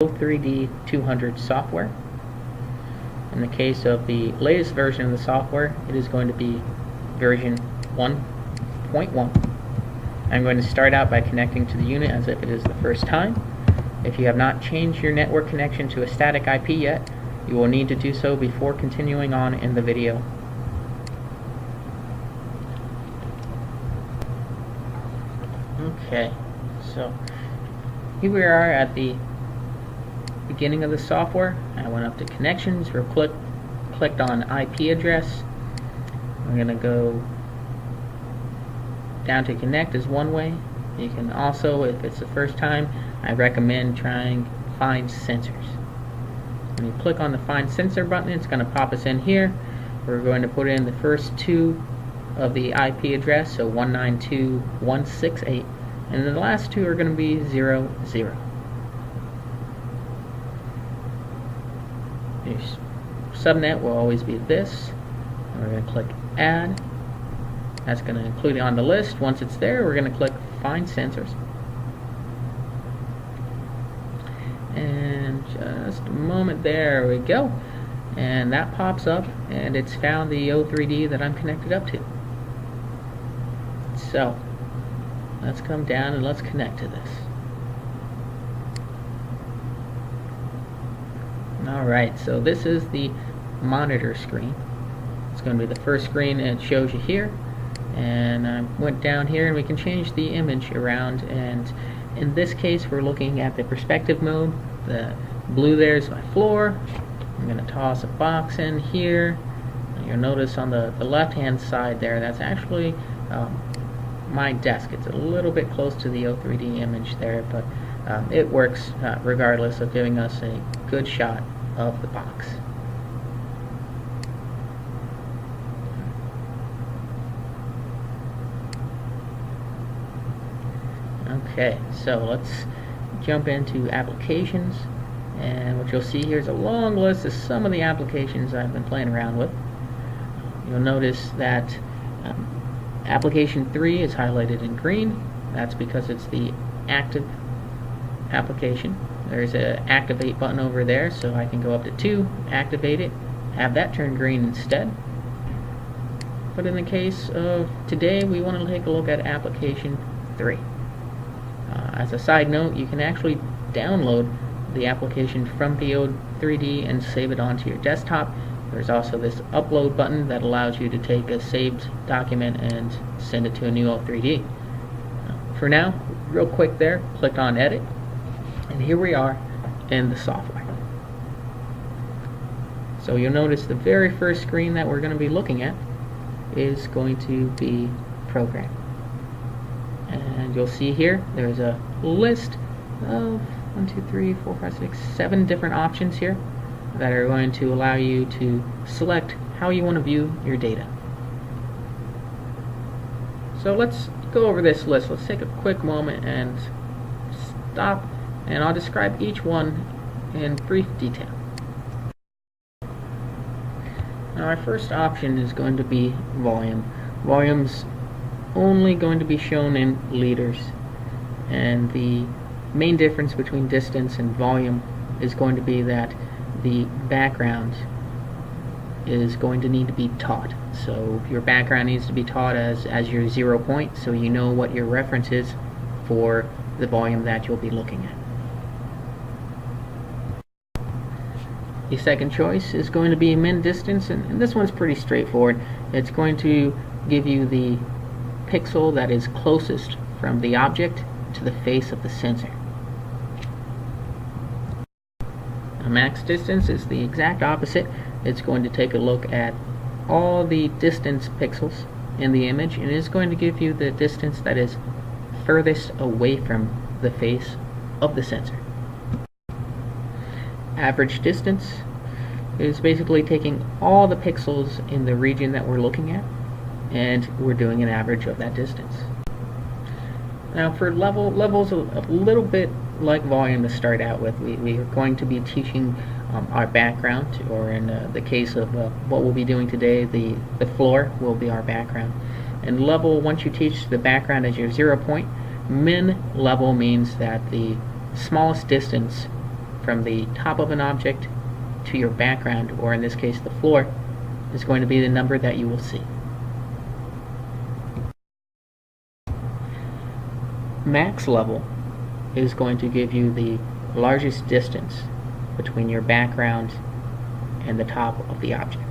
O3D200 software. In the case of the latest version of the software, it is going to be version 1.1. I'm going to start out by connecting to the unit as if it is the first time. If you have not changed your network connection to a static IP yet, you will need to do so before continuing on in the video. Okay, so here we are at the beginning of the software. I went up to connections, clicked on IP address. I'm going to go down to connect is one way. You can also, if it's the first time, I recommend trying find sensors. When you click on the find sensor button, it's going to pop us in here. We're going to put in the first two of the IP address, so 192.168, and the last two are going to be 00. Your subnet will always be this. And we're going to click add. That's going to include it on the list. Once it's there, we're going to click find sensors. And just a moment, there we go. And that pops up, and it's found the O3D that I'm connected up to. So let's come down and let's connect to this. Alright, so this is the monitor screen. It's going to be the first screen, and it shows you here. And I went down here, and we can change the image around. And in this case, we're looking at the perspective mode. The blue there is my floor. I'm going to toss a box in here. You'll notice on the left-hand side there, that's actually my desk. It's a little bit close to the O3D image there, but it works regardless of giving us a good shot of the box. Okay, so let's jump into applications, and what you'll see here is a long list of some of the applications I've been playing around with. You'll notice that application 3 is highlighted in green. That's because it's the active application. There's an activate button over there, so I can go up to 2, activate it, have that turn green instead. But in the case of today, we want to take a look at application 3. As a side note, you can actually download the application from the O3D and save it onto your desktop. There's also this upload button that allows you to take a saved document and send it to a new O3D. For now, real quick there, click on edit, and here we are in the software. So you'll notice the very first screen that we're going to be looking at is going to be program. And you'll see here there's a list of 7 different options here that are going to allow you to select how you want to view your data. So let's go over this list. Let's take a quick moment and stop, and I'll describe each one in brief detail. Now, our first option is going to be volume. Volume's only going to be shown in liters, and the main difference between distance and volume is going to be that the background is going to need to be taught. So your background needs to be taught as your 0 point, so you know what your reference is for the volume that you'll be looking at. The second choice is going to be min distance, and this one's pretty straightforward. It's going to give you the pixel that is closest from the object to the face of the sensor. A max distance is the exact opposite. It's going to take a look at all the distance pixels in the image, and it's going to give you the distance that is furthest away from the face of the sensor. Average distance is basically taking all the pixels in the region that we're looking at, and we're doing an average of that distance. Now for levels a little bit like volume to start out with. We are going to be teaching our background, or in the case of what we'll be doing today, the floor will be our background. And level, once you teach the background as your 0 point, min level means that the smallest distance from the top of an object to your background, or in this case the floor, is going to be the number that you will see. Max level is going to give you the largest distance between your background and the top of the object.